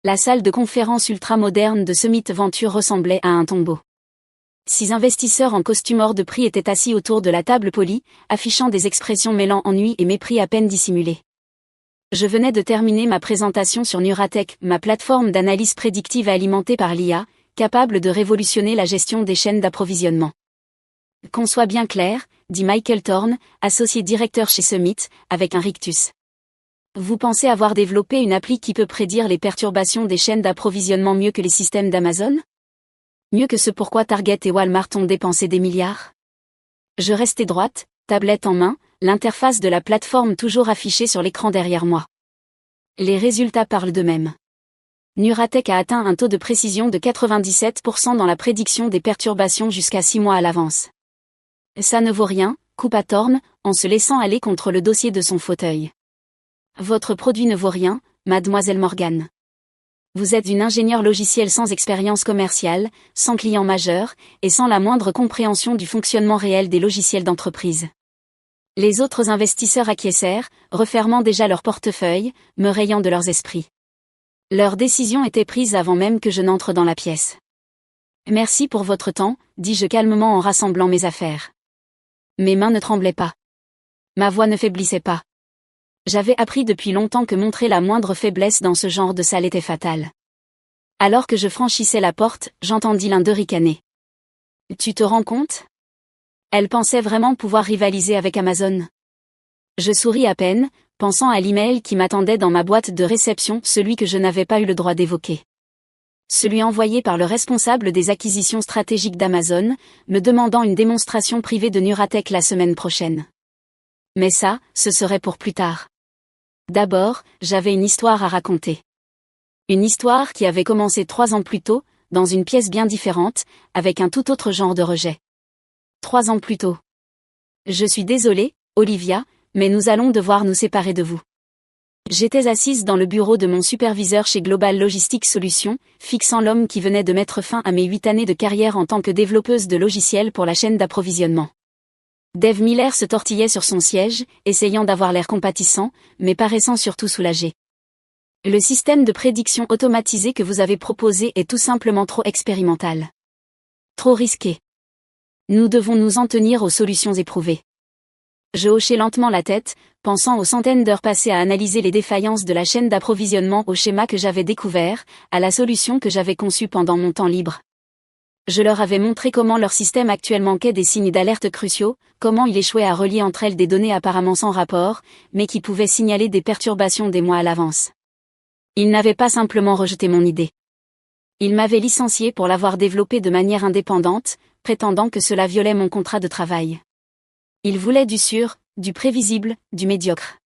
La salle de conférence ultra-moderne de Summit Venture ressemblait à un tombeau. 6 investisseurs en costume hors de prix étaient assis autour de la table polie, affichant des expressions mêlant ennui et mépris à peine dissimulés. Je venais de terminer ma présentation sur Nuratech, ma plateforme d'analyse prédictive alimentée par l'IA, capable de révolutionner la gestion des chaînes d'approvisionnement. Qu'on soit bien clair, dit Michael Thorne, associé directeur chez Summit, avec un rictus. Vous pensez avoir développé une appli qui peut prédire les perturbations des chaînes d'approvisionnement mieux que les systèmes d'Amazon ? Mieux que ce pourquoi Target et Walmart ont dépensé des milliards ? Je restais droite, tablette en main, l'interface de la plateforme toujours affichée sur l'écran derrière moi. Les résultats parlent d'eux-mêmes. Nuratech a atteint un taux de précision de 97% dans la prédiction des perturbations jusqu'à 6 mois à l'avance. Ça ne vaut rien, coupa Thorne, en se laissant aller contre le dossier de son fauteuil. Votre produit ne vaut rien, mademoiselle Morgan. Vous êtes une ingénieure logicielle sans expérience commerciale, sans client majeur, et sans la moindre compréhension du fonctionnement réel des logiciels d'entreprise. Les autres investisseurs acquiescèrent, refermant déjà leur portefeuille, me rayant de leurs esprits. Leur décision était prise avant même que je n'entre dans la pièce. Merci pour votre temps, dis-je calmement en rassemblant mes affaires. Mes mains ne tremblaient pas. Ma voix ne faiblissait pas. J'avais appris depuis longtemps que montrer la moindre faiblesse dans ce genre de salle était fatal. Alors que je franchissais la porte, j'entendis l'un d'eux ricaner. Tu te rends compte ? Elle pensait vraiment pouvoir rivaliser avec Amazon. Je souris à peine, pensant à l'email qui m'attendait dans ma boîte de réception, celui que je n'avais pas eu le droit d'évoquer. Celui envoyé par le responsable des acquisitions stratégiques d'Amazon, me demandant une démonstration privée de Nuratech la semaine prochaine. Mais ça, ce serait pour plus tard. D'abord, j'avais une histoire à raconter. Une histoire qui avait commencé 3 ans plus tôt, dans une pièce bien différente, avec un tout autre genre de rejet. 3 ans plus tôt. Je suis désolée, Olivia, mais nous allons devoir nous séparer de vous. J'étais assise dans le bureau de mon superviseur chez Global Logistics Solutions, fixant l'homme qui venait de mettre fin à mes 8 années de carrière en tant que développeuse de logiciels pour la chaîne d'approvisionnement. Dave Miller se tortillait sur son siège, essayant d'avoir l'air compatissant, mais paraissant surtout soulagé. Le système de prédiction automatisé que vous avez proposé est tout simplement trop expérimental. Trop risqué. Nous devons nous en tenir aux solutions éprouvées. Je hochai lentement la tête, pensant aux centaines d'heures passées à analyser les défaillances de la chaîne d'approvisionnement, au schéma que j'avais découvert, à la solution que j'avais conçue pendant mon temps libre. Je leur avais montré comment leur système actuel manquait des signes d'alerte cruciaux, comment il échouait à relier entre elles des données apparemment sans rapport, mais qui pouvaient signaler des perturbations des mois à l'avance. Ils n'avaient pas simplement rejeté mon idée. Ils m'avaient licencié pour l'avoir développée de manière indépendante, prétendant que cela violait mon contrat de travail. Ils voulaient du sûr, du prévisible, du médiocre.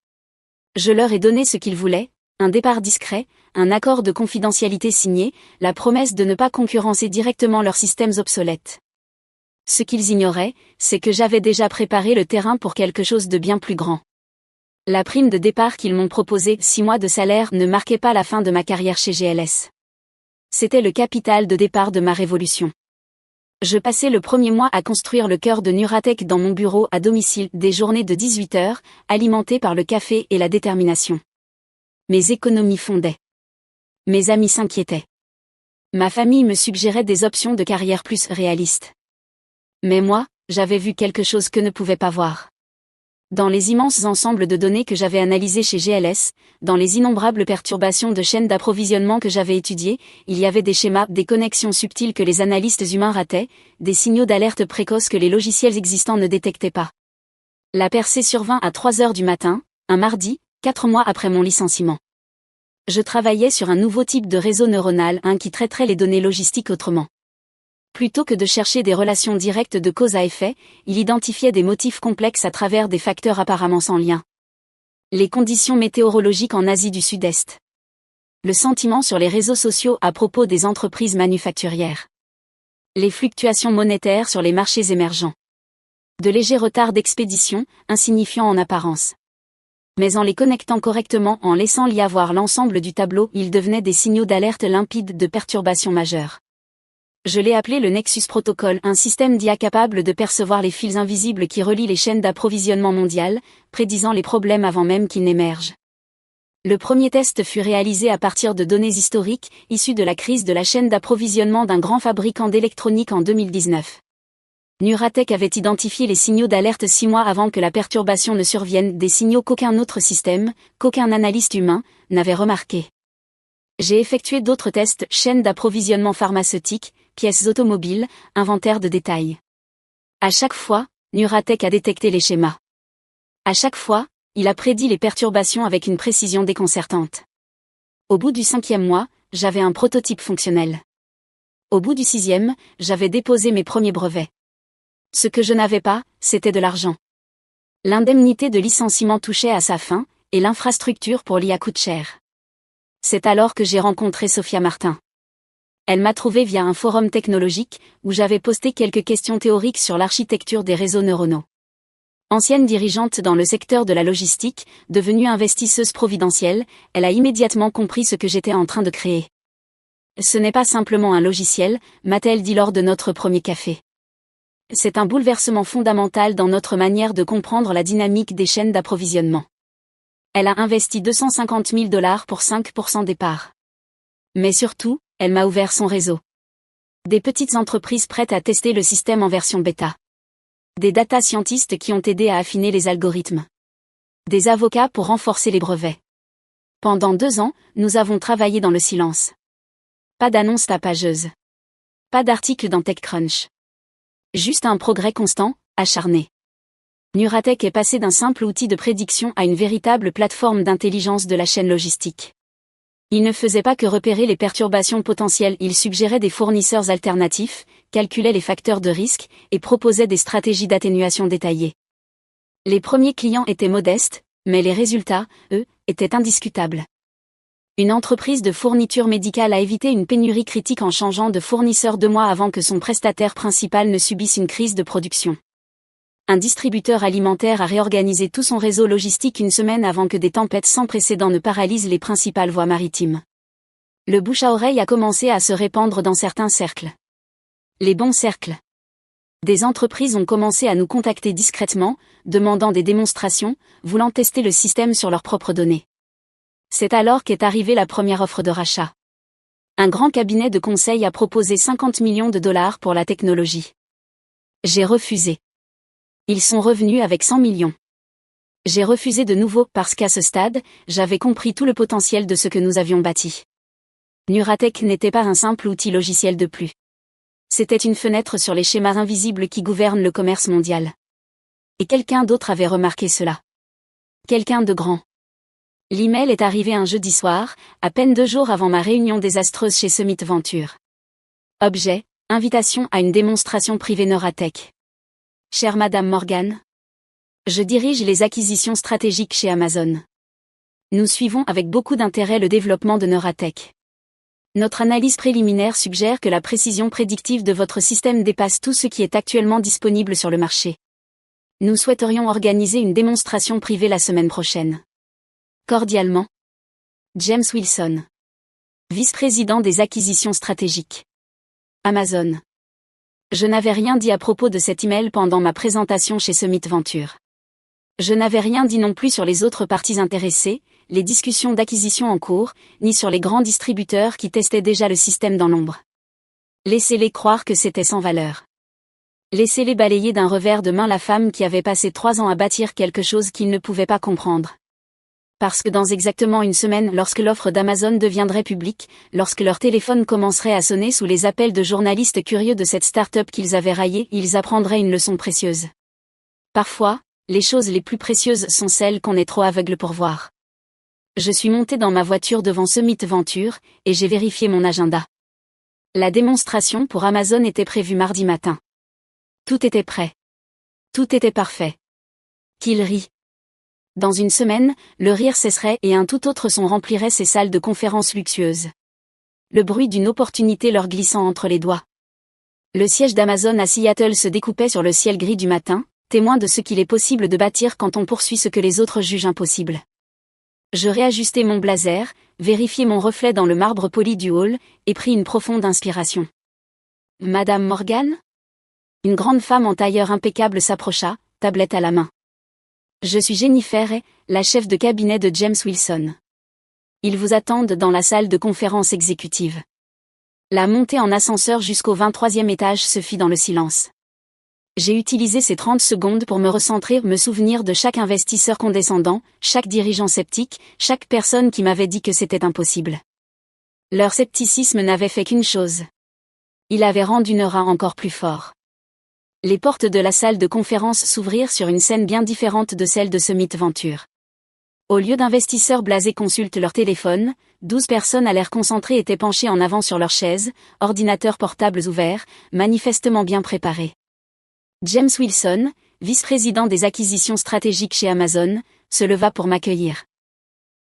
Je leur ai donné ce qu'ils voulaient, un départ discret, un accord de confidentialité signé, la promesse de ne pas concurrencer directement leurs systèmes obsolètes. Ce qu'ils ignoraient, c'est que j'avais déjà préparé le terrain pour quelque chose de bien plus grand. La prime de départ qu'ils m'ont proposée, 6 mois de salaire, ne marquait pas la fin de ma carrière chez GLS. C'était le capital de départ de ma révolution. Je passais le premier mois à construire le cœur de Nuratech dans mon bureau à domicile, des journées de 18 heures, alimentées par le café et la détermination. Mes économies fondaient. Mes amis s'inquiétaient. Ma famille me suggérait des options de carrière plus réalistes. Mais moi, j'avais vu quelque chose que ne pouvait pas voir. Dans les immenses ensembles de données que j'avais analysés chez GLS, dans les innombrables perturbations de chaînes d'approvisionnement que j'avais étudiées, il y avait des schémas, des connexions subtiles que les analystes humains rataient, des signaux d'alerte précoces que les logiciels existants ne détectaient pas. La percée survint à 3 heures du matin, un mardi, 4 mois après mon licenciement. Je travaillais sur un nouveau type de réseau neuronal, qui traiterait les données logistiques autrement. Plutôt que de chercher des relations directes de cause à effet, il identifiait des motifs complexes à travers des facteurs apparemment sans lien. Les conditions météorologiques en Asie du Sud-Est. Le sentiment sur les réseaux sociaux à propos des entreprises manufacturières. Les fluctuations monétaires sur les marchés émergents. De légers retards d'expédition, insignifiants en apparence. Mais en les connectant correctement, en laissant y avoir l'ensemble du tableau, ils devenaient des signaux d'alerte limpides de perturbations majeures. Je l'ai appelé le Nexus Protocol, un système d'IA capable de percevoir les fils invisibles qui relient les chaînes d'approvisionnement mondiales, prédisant les problèmes avant même qu'ils n'émergent. Le premier test fut réalisé à partir de données historiques, issues de la crise de la chaîne d'approvisionnement d'un grand fabricant d'électronique en 2019. Nuratech avait identifié les signaux d'alerte 6 mois avant que la perturbation ne survienne, des signaux qu'aucun autre système, qu'aucun analyste humain, n'avait remarqués. J'ai effectué d'autres tests, chaîne d'approvisionnement pharmaceutique, pièces automobiles, inventaire de détails. À chaque fois, Nuratech a détecté les schémas. À chaque fois, il a prédit les perturbations avec une précision déconcertante. Au bout du 5e mois, j'avais un prototype fonctionnel. Au bout du 6e, j'avais déposé mes premiers brevets. Ce que je n'avais pas, c'était de l'argent. L'indemnité de licenciement touchait à sa fin, et l'infrastructure pour l'IA coûte cher. C'est alors que j'ai rencontré Sophia Martin. Elle m'a trouvé via un forum technologique, où j'avais posté quelques questions théoriques sur l'architecture des réseaux neuronaux. Ancienne dirigeante dans le secteur de la logistique, devenue investisseuse providentielle, elle a immédiatement compris ce que j'étais en train de créer. Ce n'est pas simplement un logiciel, m'a-t-elle dit lors de notre premier café. C'est un bouleversement fondamental dans notre manière de comprendre la dynamique des chaînes d'approvisionnement. Elle a investi 250 000 $ pour 5% des parts. Mais surtout, elle m'a ouvert son réseau. Des petites entreprises prêtes à tester le système en version bêta. Des data scientists qui ont aidé à affiner les algorithmes. Des avocats pour renforcer les brevets. Pendant 2 ans, nous avons travaillé dans le silence. Pas d'annonce tapageuse. Pas d'article dans TechCrunch. Juste un progrès constant, acharné. Nuratech est passé d'un simple outil de prédiction à une véritable plateforme d'intelligence de la chaîne logistique. Il ne faisait pas que repérer les perturbations potentielles, il suggérait des fournisseurs alternatifs, calculait les facteurs de risque, et proposait des stratégies d'atténuation détaillées. Les premiers clients étaient modestes, mais les résultats, eux, étaient indiscutables. Une entreprise de fourniture médicale a évité une pénurie critique en changeant de fournisseur 2 mois avant que son prestataire principal ne subisse une crise de production. Un distributeur alimentaire a réorganisé tout son réseau logistique 1 semaine avant que des tempêtes sans précédent ne paralysent les principales voies maritimes. Le bouche à oreille a commencé à se répandre dans certains cercles. Les bons cercles. Des entreprises ont commencé à nous contacter discrètement, demandant des démonstrations, voulant tester le système sur leurs propres données. C'est alors qu'est arrivée la première offre de rachat. Un grand cabinet de conseil a proposé 50 millions de $ pour la technologie. J'ai refusé. Ils sont revenus avec 100 millions. J'ai refusé de nouveau parce qu'à ce stade, j'avais compris tout le potentiel de ce que nous avions bâti. Nuratech n'était pas un simple outil logiciel de plus. C'était une fenêtre sur les schémas invisibles qui gouvernent le commerce mondial. Et quelqu'un d'autre avait remarqué cela. Quelqu'un de grand. L'email est arrivé un jeudi soir, à peine 2 jours avant ma réunion désastreuse chez Summit Venture. Objet, invitation à une démonstration privée Nuratech. Chère Madame Morgan, je dirige les acquisitions stratégiques chez Amazon. Nous suivons avec beaucoup d'intérêt le développement de Nuratech. Notre analyse préliminaire suggère que la précision prédictive de votre système dépasse tout ce qui est actuellement disponible sur le marché. Nous souhaiterions organiser une démonstration privée la semaine prochaine. Cordialement, James Wilson, vice-président des acquisitions stratégiques. Amazon. Je n'avais rien dit à propos de cet email pendant ma présentation chez Summit Venture. Je n'avais rien dit non plus sur les autres parties intéressées, les discussions d'acquisition en cours, ni sur les grands distributeurs qui testaient déjà le système dans l'ombre. Laissez-les croire que c'était sans valeur. Laissez-les balayer d'un revers de main la femme qui avait passé 3 ans à bâtir quelque chose qu'ils ne pouvaient pas comprendre. Parce que dans exactement 1 semaine, lorsque l'offre d'Amazon deviendrait publique, lorsque leur téléphone commencerait à sonner sous les appels de journalistes curieux de cette start-up qu'ils avaient raillée, ils apprendraient une leçon précieuse. Parfois, les choses les plus précieuses sont celles qu'on est trop aveugle pour voir. Je suis monté dans ma voiture devant Summit Venture, et j'ai vérifié mon agenda. La démonstration pour Amazon était prévue mardi matin. Tout était prêt. Tout était parfait. Qu'il rit. Dans 1 semaine, le rire cesserait et un tout autre son remplirait ces salles de conférences luxueuses. Le bruit d'une opportunité leur glissant entre les doigts. Le siège d'Amazon à Seattle se découpait sur le ciel gris du matin, témoin de ce qu'il est possible de bâtir quand on poursuit ce que les autres jugent impossible. Je réajustai mon blazer, vérifiai mon reflet dans le marbre poli du hall, et pris une profonde inspiration. Madame Morgan ? Une grande femme en tailleur impeccable s'approcha, tablette à la main. Je suis Jennifer, la chef de cabinet de James Wilson. Ils vous attendent dans la salle de conférence exécutive. La montée en ascenseur jusqu'au 23e étage se fit dans le silence. J'ai utilisé ces 30 secondes pour me recentrer, me souvenir de chaque investisseur condescendant, chaque dirigeant sceptique, chaque personne qui m'avait dit que c'était impossible. Leur scepticisme n'avait fait qu'une chose. Il avait rendu Neura encore plus fort. Les portes de la salle de conférence s'ouvrirent sur une scène bien différente de celle de Summit Venture. Au lieu d'investisseurs blasés consultent leur téléphone, 12 personnes à l'air concentré étaient penchées en avant sur leurs chaises, ordinateurs portables ouverts, manifestement bien préparés. James Wilson, vice-président des acquisitions stratégiques chez Amazon, se leva pour m'accueillir.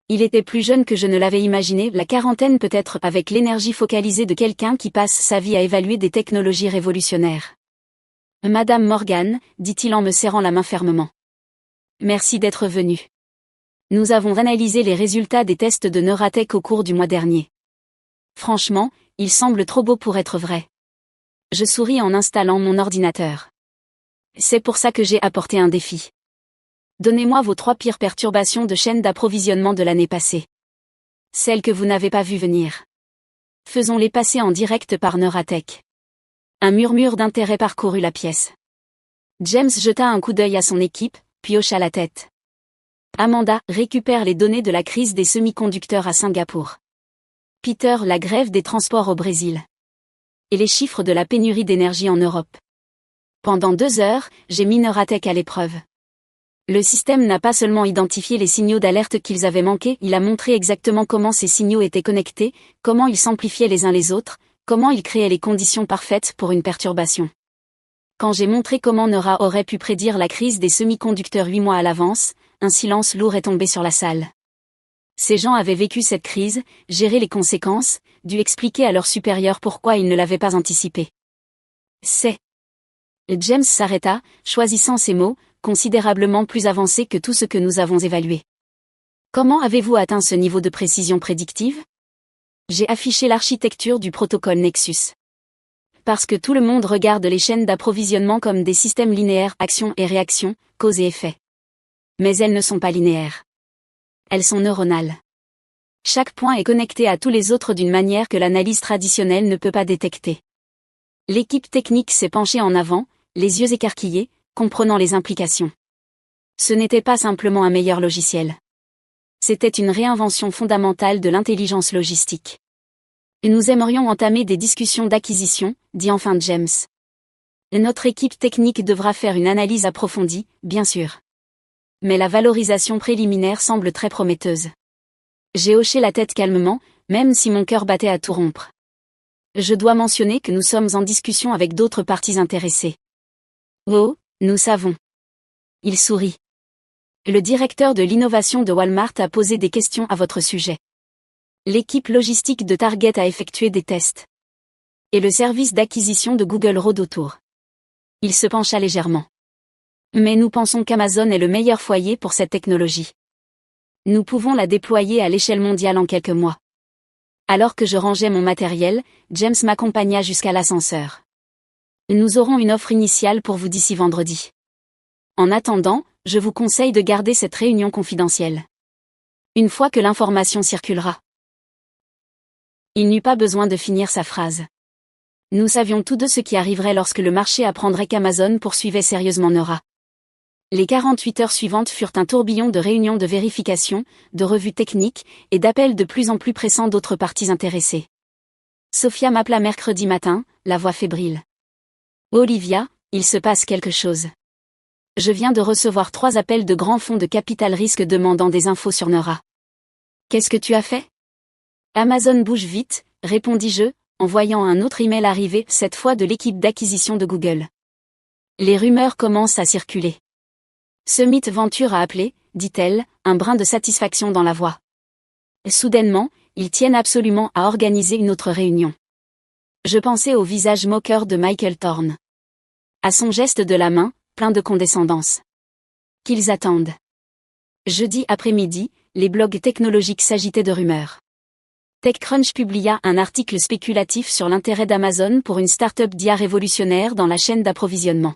Il était plus jeune que je ne l'avais imaginé, la quarantaine peut-être, avec l'énergie focalisée de quelqu'un qui passe sa vie à évaluer des technologies révolutionnaires. « Madame Morgan », dit-il en me serrant la main fermement. « Merci d'être venue. Nous avons analysé les résultats des tests de Neuratech au cours du mois dernier. Franchement, ils semblent trop beaux pour être vrais. » Je souris en installant mon ordinateur. C'est pour ça que j'ai apporté un défi. Donnez-moi vos 3 pires perturbations de chaîne d'approvisionnement de l'année passée. Celles que vous n'avez pas vues venir. Faisons-les passer en direct par Neuratech. Un murmure d'intérêt parcourut la pièce. James jeta un coup d'œil à son équipe, puis hocha la tête. Amanda récupère les données de la crise des semi-conducteurs à Singapour. Peter, la grève des transports au Brésil. Et les chiffres de la pénurie d'énergie en Europe. Pendant 2 heures, j'ai mis Neuratech à l'épreuve. Le système n'a pas seulement identifié les signaux d'alerte qu'ils avaient manqués, il a montré exactement comment ces signaux étaient connectés, comment ils s'amplifiaient les uns les autres, comment ils créaient les conditions parfaites pour une perturbation. Quand j'ai montré comment Neura aurait pu prédire la crise des semi-conducteurs 8 mois à l'avance, un silence lourd est tombé sur la salle. Ces gens avaient vécu cette crise, géré les conséquences, dû expliquer à leurs supérieurs pourquoi ils ne l'avaient pas anticipé. James s'arrêta, choisissant ses mots, considérablement plus avancés que tout ce que nous avons évalué. Comment avez-vous atteint ce niveau de précision prédictive? J'ai affiché l'architecture du protocole Nexus. Parce que tout le monde regarde les chaînes d'approvisionnement comme des systèmes linéaires, action et réaction, cause et effet. Mais elles ne sont pas linéaires. Elles sont neuronales. Chaque point est connecté à tous les autres d'une manière que l'analyse traditionnelle ne peut pas détecter. L'équipe technique s'est penchée en avant, les yeux écarquillés, comprenant les implications. Ce n'était pas simplement un meilleur logiciel. C'était une réinvention fondamentale de l'intelligence logistique. Et nous aimerions entamer des discussions d'acquisition, dit enfin James. Et notre équipe technique devra faire une analyse approfondie, bien sûr. Mais la valorisation préliminaire semble très prometteuse. J'ai hoché la tête calmement, même si mon cœur battait à tout rompre. Je dois mentionner que nous sommes en discussion avec d'autres parties intéressées. Oh, nous savons. Il sourit. Le directeur de l'innovation de Walmart a posé des questions à votre sujet. L'équipe logistique de Target a effectué des tests. Et le service d'acquisition de Google rôde autour. Il se pencha légèrement. Mais nous pensons qu'Amazon est le meilleur foyer pour cette technologie. Nous pouvons la déployer à l'échelle mondiale en quelques mois. Alors que je rangeais mon matériel, James m'accompagna jusqu'à l'ascenseur. Nous aurons une offre initiale pour vous d'ici vendredi. En attendant, je vous conseille de garder cette réunion confidentielle. Une fois que l'information circulera. Il n'eut pas besoin de finir sa phrase. Nous savions tous deux ce qui arriverait lorsque le marché apprendrait qu'Amazon poursuivait sérieusement Neura. Les 48 heures suivantes furent un tourbillon de réunions de vérification, de revues techniques, et d'appels de plus en plus pressants d'autres parties intéressées. Sophia m'appela mercredi matin, la voix fébrile. « Olivia, il se passe quelque chose. Je viens de recevoir 3 appels de grands fonds de capital risque demandant des infos sur Neura. Qu'est-ce que tu as fait? Amazon bouge vite, répondis-je, en voyant un autre email arriver, cette fois de l'équipe d'acquisition de Google. Les rumeurs commencent à circuler. Summit Venture a appelé, dit-elle, un brin de satisfaction dans la voix. Soudainement, ils tiennent absolument à organiser une autre réunion. Je pensais au visage moqueur de Michael Thorne. À son geste de la main, plein de condescendance. Qu'ils attendent. Jeudi après-midi, les blogs technologiques s'agitaient de rumeurs. TechCrunch publia un article spéculatif sur l'intérêt d'Amazon pour une start-up d'IA révolutionnaire dans la chaîne d'approvisionnement.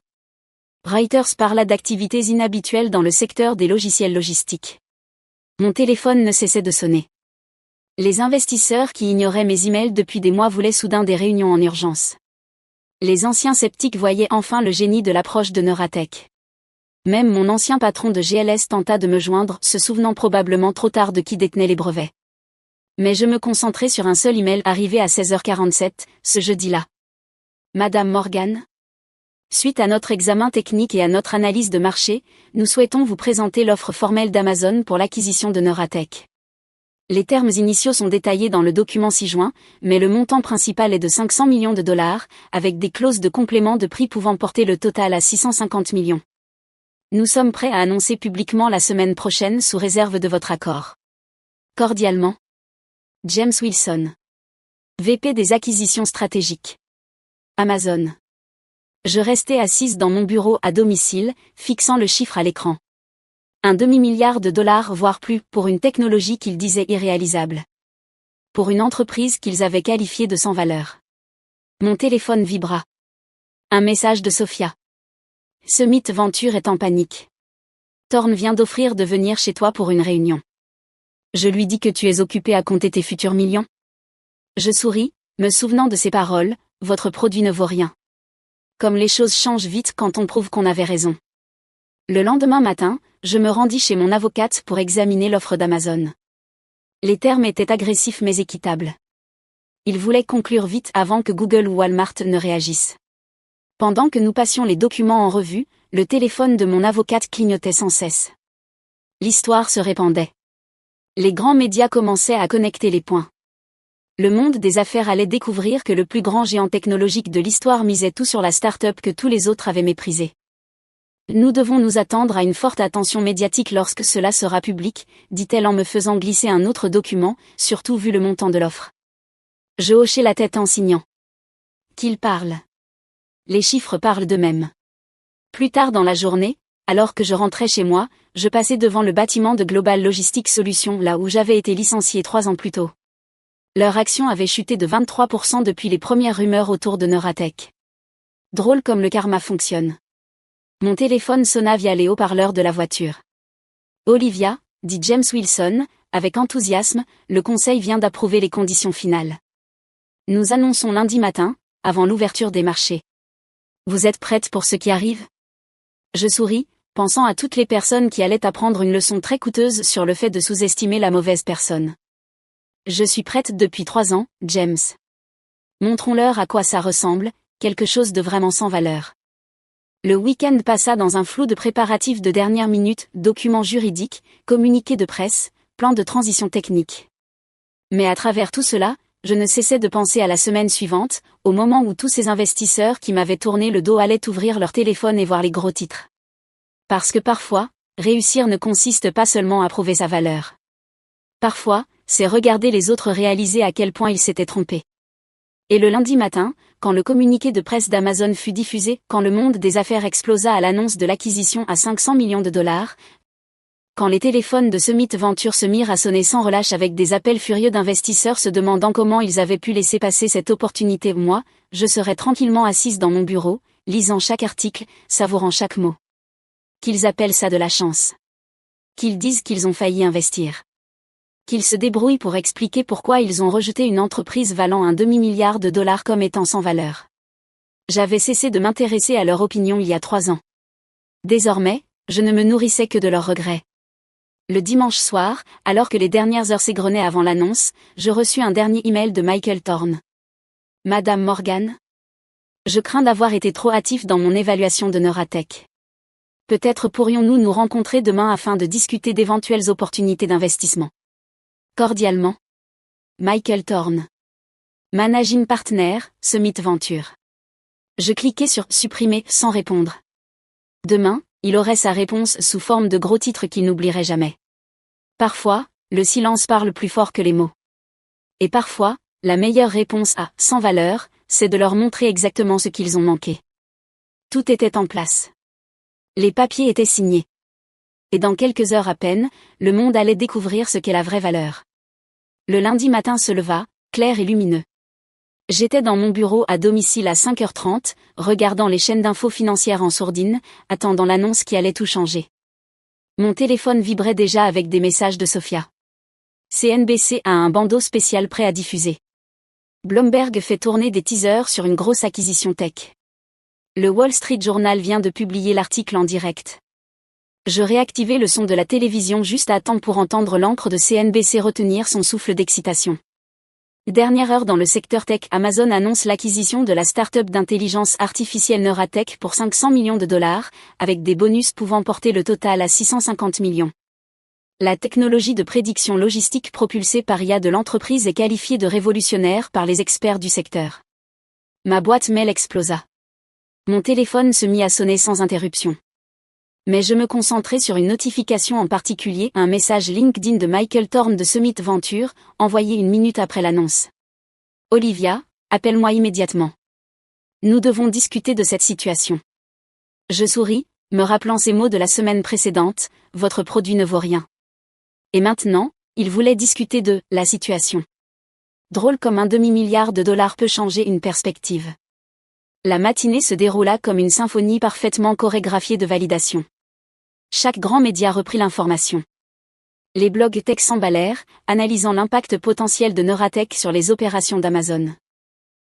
Reuters parla d'activités inhabituelles dans le secteur des logiciels logistiques. Mon téléphone ne cessait de sonner. Les investisseurs qui ignoraient mes emails depuis des mois voulaient soudain des réunions en urgence. Les anciens sceptiques voyaient enfin le génie de l'approche de Neuratech. Même mon ancien patron de GLS tenta de me joindre, se souvenant probablement trop tard de qui détenait les brevets. Mais je me concentrais sur un seul email arrivé à 16h47, ce jeudi-là. Madame Morgan. Suite à notre examen technique et à notre analyse de marché, nous souhaitons vous présenter l'offre formelle d'Amazon pour l'acquisition de Neuratech. Les termes initiaux sont détaillés dans le document ci-joint, mais le montant principal est de 500 millions de dollars, avec des clauses de complément de prix pouvant porter le total à 650 millions. Nous sommes prêts à annoncer publiquement la semaine prochaine sous réserve de votre accord. Cordialement. James Wilson. VP des acquisitions stratégiques. Amazon. Je restais assise dans mon bureau à domicile, fixant le chiffre à l'écran. Un demi-milliard de dollars voire plus pour une technologie qu'ils disaient irréalisable. Pour une entreprise qu'ils avaient qualifiée de sans valeur. Mon téléphone vibra. Un message de Sophia. Summit Venture est en panique. Thorne vient d'offrir de venir chez toi pour une réunion. Je lui dis que tu es occupé à compter tes futurs millions. Je souris, me souvenant de ces paroles, votre produit ne vaut rien. Comme les choses changent vite quand on prouve qu'on avait raison. Le lendemain matin, je me rendis chez mon avocate pour examiner l'offre d'Amazon. Les termes étaient agressifs mais équitables. Il voulait conclure vite avant que Google ou Walmart ne réagissent. Pendant que nous passions les documents en revue, le téléphone de mon avocate clignotait sans cesse. L'histoire se répandait. Les grands médias commençaient à connecter les points. Le monde des affaires allait découvrir que le plus grand géant technologique de l'histoire misait tout sur la start-up que tous les autres avaient méprisée. Nous devons nous attendre à une forte attention médiatique lorsque cela sera public, dit-elle en me faisant glisser un autre document, surtout vu le montant de l'offre. Je hochai la tête en signant. Qu'il parle. Les chiffres parlent d'eux-mêmes. Plus tard dans la journée, alors que je rentrais chez moi, je passais devant le bâtiment de Global Logistics Solutions là où j'avais été licencié 3 ans plus tôt. Leur action avait chuté de 23% depuis les premières rumeurs autour de Neuratech. Drôle comme le karma fonctionne. Mon téléphone sonna via les haut-parleurs de la voiture. Olivia, dit James Wilson, avec enthousiasme, le conseil vient d'approuver les conditions finales. Nous annonçons lundi matin, avant l'ouverture des marchés. Vous êtes prête pour ce qui arrive? Je souris, pensant à toutes les personnes qui allaient apprendre une leçon très coûteuse sur le fait de sous-estimer la mauvaise personne. Je suis prête depuis 3 ans, James. Montrons-leur à quoi ça ressemble, quelque chose de vraiment sans valeur. Le week-end passa dans un flou de préparatifs de dernière minute, documents juridiques, communiqués de presse, plans de transition technique. Mais à travers tout cela, je ne cessais de penser à la semaine suivante, au moment où tous ces investisseurs qui m'avaient tourné le dos allaient ouvrir leur téléphone et voir les gros titres. Parce que parfois, réussir ne consiste pas seulement à prouver sa valeur. Parfois, c'est regarder les autres réaliser à quel point ils s'étaient trompés. Et le lundi matin, quand le communiqué de presse d'Amazon fut diffusé, quand le monde des affaires explosa à l'annonce de l'acquisition à 500 millions de dollars, quand les téléphones de Summit Venture se mirent à sonner sans relâche avec des appels furieux d'investisseurs se demandant comment ils avaient pu laisser passer cette opportunité, moi, je serais tranquillement assise dans mon bureau, lisant chaque article, savourant chaque mot. Qu'ils appellent ça de la chance. Qu'ils disent qu'ils ont failli investir. Qu'ils se débrouillent pour expliquer pourquoi ils ont rejeté une entreprise valant un demi-milliard de dollars comme étant sans valeur. J'avais cessé de m'intéresser à leur opinion il y a 3 ans. Désormais, je ne me nourrissais que de leurs regrets. Le dimanche soir, alors que les dernières heures s'égrenaient avant l'annonce, je reçus un dernier email de Michael Thorne. Madame Morgan? Je crains d'avoir été trop hâtif dans mon évaluation de Neuratech. Peut-être pourrions-nous nous rencontrer demain afin de discuter d'éventuelles opportunités d'investissement. Cordialement. Michael Thorne. Managing Partner, Summit Venture. Je cliquai sur « Supprimer » sans répondre. Demain, il aurait sa réponse sous forme de gros titres qu'il n'oublierait jamais. Parfois, le silence parle plus fort que les mots. Et parfois, la meilleure réponse à « sans valeur », c'est de leur montrer exactement ce qu'ils ont manqué. Tout était en place. Les papiers étaient signés. Et dans quelques heures à peine, le monde allait découvrir ce qu'est la vraie valeur. Le lundi matin se leva, clair et lumineux. J'étais dans mon bureau à domicile à 5h30, regardant les chaînes d'infos financières en sourdine, attendant l'annonce qui allait tout changer. Mon téléphone vibrait déjà avec des messages de Sophia. CNBC a un bandeau spécial prêt à diffuser. Bloomberg fait tourner des teasers sur une grosse acquisition tech. Le Wall Street Journal vient de publier l'article en direct. Je réactivais le son de la télévision juste à temps pour entendre l'encre de CNBC retenir son souffle d'excitation. Dernière heure dans le secteur tech, Amazon annonce l'acquisition de la start-up d'intelligence artificielle Neuratech pour 500 millions de dollars, avec des bonus pouvant porter le total à 650 millions. La technologie de prédiction logistique propulsée par IA de l'entreprise est qualifiée de révolutionnaire par les experts du secteur. Ma boîte mail explosa. Mon téléphone se mit à sonner sans interruption. Mais je me concentrais sur une notification en particulier, un message LinkedIn de Michael Thorne de Summit Venture, envoyé 1 minute après l'annonce. Olivia, appelle-moi immédiatement. Nous devons discuter de cette situation. Je souris, me rappelant ces mots de la semaine précédente, votre produit ne vaut rien. Et maintenant, il voulait discuter de la situation. Drôle comme un demi-milliard de dollars peut changer une perspective. La matinée se déroula comme une symphonie parfaitement chorégraphiée de validation. Chaque grand média reprit l'information. Les blogs tech s'emballèrent, analysant l'impact potentiel de Neuratech sur les opérations d'Amazon.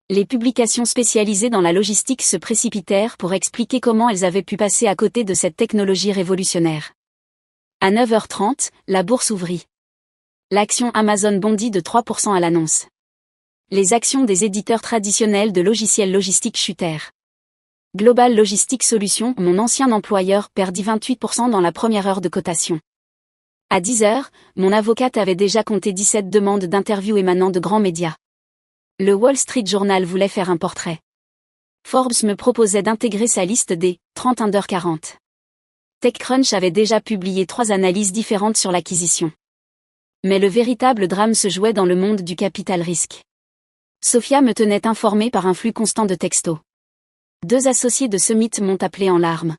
Les publications spécialisées dans la logistique se précipitèrent pour expliquer comment elles avaient pu passer à côté de cette technologie révolutionnaire. À 9h30, la bourse ouvrit. L'action Amazon bondit de 3% à l'annonce. Les actions des éditeurs traditionnels de logiciels logistiques chutèrent. Global Logistics Solutions, mon ancien employeur, perdit 28% dans la première heure de cotation. À 10h, mon avocate avait déjà compté 17 demandes d'interview émanant de grands médias. Le Wall Street Journal voulait faire un portrait. Forbes me proposait d'intégrer sa liste des 30 under 40. TechCrunch avait déjà publié 3 analyses différentes sur l'acquisition. Mais le véritable drame se jouait dans le monde du capital risque. Sophia me tenait informée par un flux constant de textos. 2 associés de Summit m'ont appelé en larmes.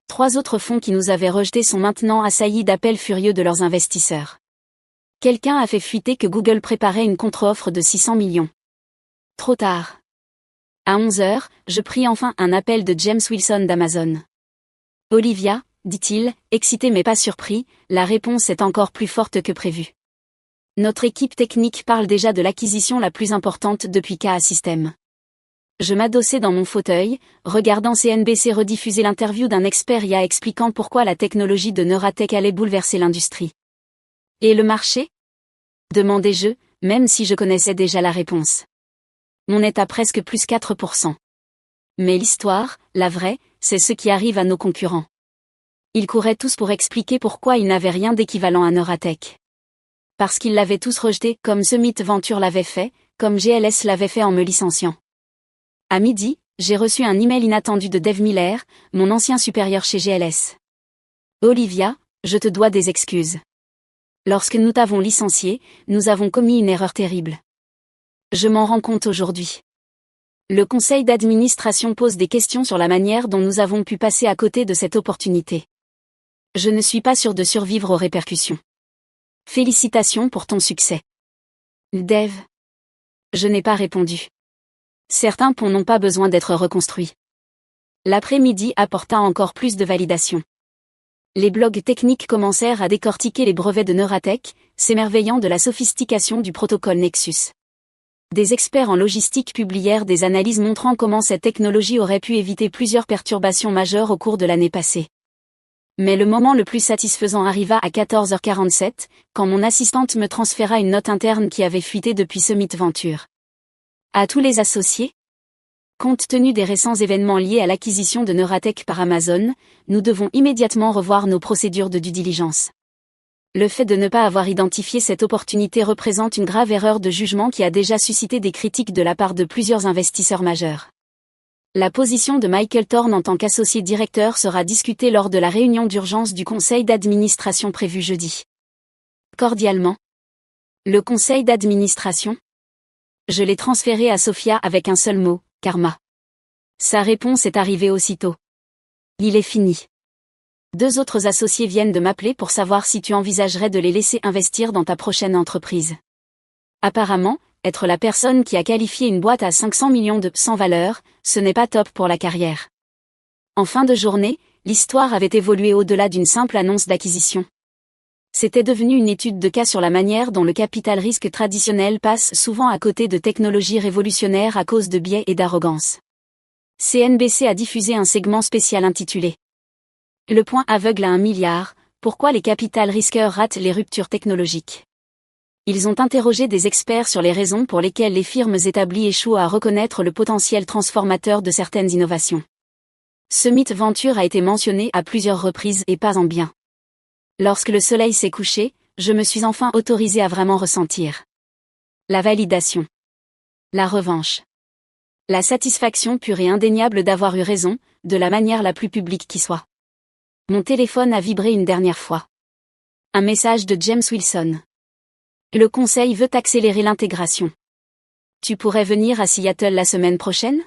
3 autres fonds qui nous avaient rejetés sont maintenant assaillis d'appels furieux de leurs investisseurs. Quelqu'un a fait fuiter que Google préparait une contre-offre de 600 millions. Trop tard. À 11h, je pris enfin un appel de James Wilson d'Amazon. Olivia, dit-il, excité mais pas surpris, la réponse est encore plus forte que prévu. Notre équipe technique parle déjà de l'acquisition la plus importante depuis KA Systems. Je m'adossais dans mon fauteuil, regardant CNBC rediffuser l'interview d'un expert IA expliquant pourquoi la technologie de Neuratech allait bouleverser l'industrie. Et le marché ? Demandai-je, même si je connaissais déjà la réponse. On est à presque plus 4%. Mais l'histoire, la vraie, c'est ce qui arrive à nos concurrents. Ils couraient tous pour expliquer pourquoi ils n'avaient rien d'équivalent à Neuratech. Parce qu'ils l'avaient tous rejeté, comme Summit Venture l'avait fait, comme GLS l'avait fait en me licenciant. À midi, j'ai reçu un email inattendu de Dave Miller, mon ancien supérieur chez GLS. Olivia, je te dois des excuses. Lorsque nous t'avons licencié, nous avons commis une erreur terrible. Je m'en rends compte aujourd'hui. Le conseil d'administration pose des questions sur la manière dont nous avons pu passer à côté de cette opportunité. Je ne suis pas sûr de survivre aux répercussions. Félicitations pour ton succès. Dave. Je n'ai pas répondu. Certains ponts n'ont pas besoin d'être reconstruits. L'après-midi apporta encore plus de validation. Les blogs techniques commencèrent à décortiquer les brevets de Neuratech, s'émerveillant de la sophistication du protocole Nexus. Des experts en logistique publièrent des analyses montrant comment cette technologie aurait pu éviter plusieurs perturbations majeures au cours de l'année passée. Mais le moment le plus satisfaisant arriva à 14h47, quand mon assistante me transféra une note interne qui avait fuité depuis Summit Venture. À tous les associés ? Compte tenu des récents événements liés à l'acquisition de Neuratech par Amazon, nous devons immédiatement revoir nos procédures de due diligence. Le fait de ne pas avoir identifié cette opportunité représente une grave erreur de jugement qui a déjà suscité des critiques de la part de plusieurs investisseurs majeurs. La position de Michael Thorne en tant qu'associé directeur sera discutée lors de la réunion d'urgence du conseil d'administration prévue jeudi. Cordialement. Le conseil d'administration ? Je l'ai transféré à Sophia avec un seul mot, karma. Sa réponse est arrivée aussitôt. Il est fini. 2 autres associés viennent de m'appeler pour savoir si tu envisagerais de les laisser investir dans ta prochaine entreprise. Apparemment, être la personne qui a qualifié une boîte à 500 millions de sans valeur, ce n'est pas top pour la carrière. En fin de journée, l'histoire avait évolué au-delà d'une simple annonce d'acquisition. C'était devenu une étude de cas sur la manière dont le capital risque traditionnel passe souvent à côté de technologies révolutionnaires à cause de biais et d'arrogance. CNBC a diffusé un segment spécial intitulé « Le point aveugle à 1 milliard, pourquoi les capital risqueurs ratent les ruptures technologiques ?» Ils ont interrogé des experts sur les raisons pour lesquelles les firmes établies échouent à reconnaître le potentiel transformateur de certaines innovations. Summit Venture a été mentionné à plusieurs reprises et pas en bien. Lorsque le soleil s'est couché, je me suis enfin autorisé à vraiment ressentir la validation, la revanche, la satisfaction pure et indéniable d'avoir eu raison, de la manière la plus publique qui soit. Mon téléphone a vibré une dernière fois. Un message de James Wilson. Le conseil veut accélérer l'intégration. Tu pourrais venir à Seattle la semaine prochaine?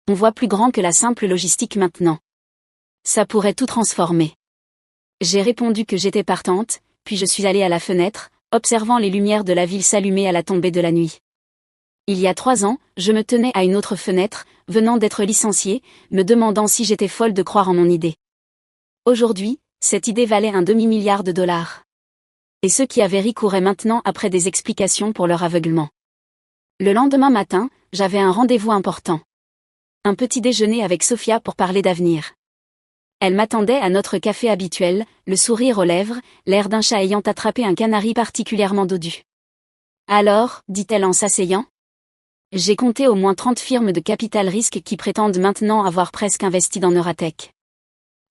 On voit plus grand que la simple logistique maintenant. Ça pourrait tout transformer. J'ai répondu que j'étais partante, puis je suis allée à la fenêtre, observant les lumières de la ville s'allumer à la tombée de la nuit. Il y a 3 ans, je me tenais à une autre fenêtre, venant d'être licenciée, me demandant si j'étais folle de croire en mon idée. Aujourd'hui, cette idée valait un demi-milliard de dollars. Et ceux qui avaient ri couraient maintenant après des explications pour leur aveuglement. Le lendemain matin, j'avais un rendez-vous important. Un petit déjeuner avec Sophia pour parler d'avenir. Elle m'attendait à notre café habituel, le sourire aux lèvres, l'air d'un chat ayant attrapé un canari particulièrement dodu. Alors, dit-elle en s'asseyant, j'ai compté au moins 30 firmes de capital risque qui prétendent maintenant avoir presque investi dans Neuratech.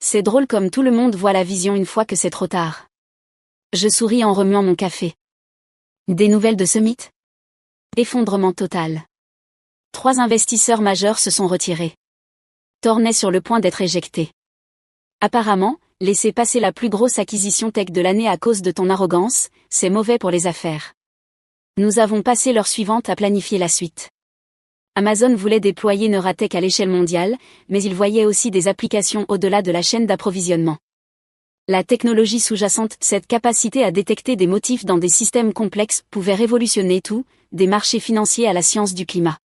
C'est drôle comme tout le monde voit la vision une fois que c'est trop tard. Je souris en remuant mon café. Des nouvelles de Summit? Effondrement total. 3 investisseurs majeurs se sont retirés. Thorne est sur le point d'être éjecté. Apparemment, laisser passer la plus grosse acquisition tech de l'année à cause de ton arrogance, c'est mauvais pour les affaires. Nous avons passé l'heure suivante à planifier la suite. Amazon voulait déployer Neuratech à l'échelle mondiale, mais il voyait aussi des applications au-delà de la chaîne d'approvisionnement. La technologie sous-jacente, cette capacité à détecter des motifs dans des systèmes complexes, pouvait révolutionner tout, des marchés financiers à la science du climat.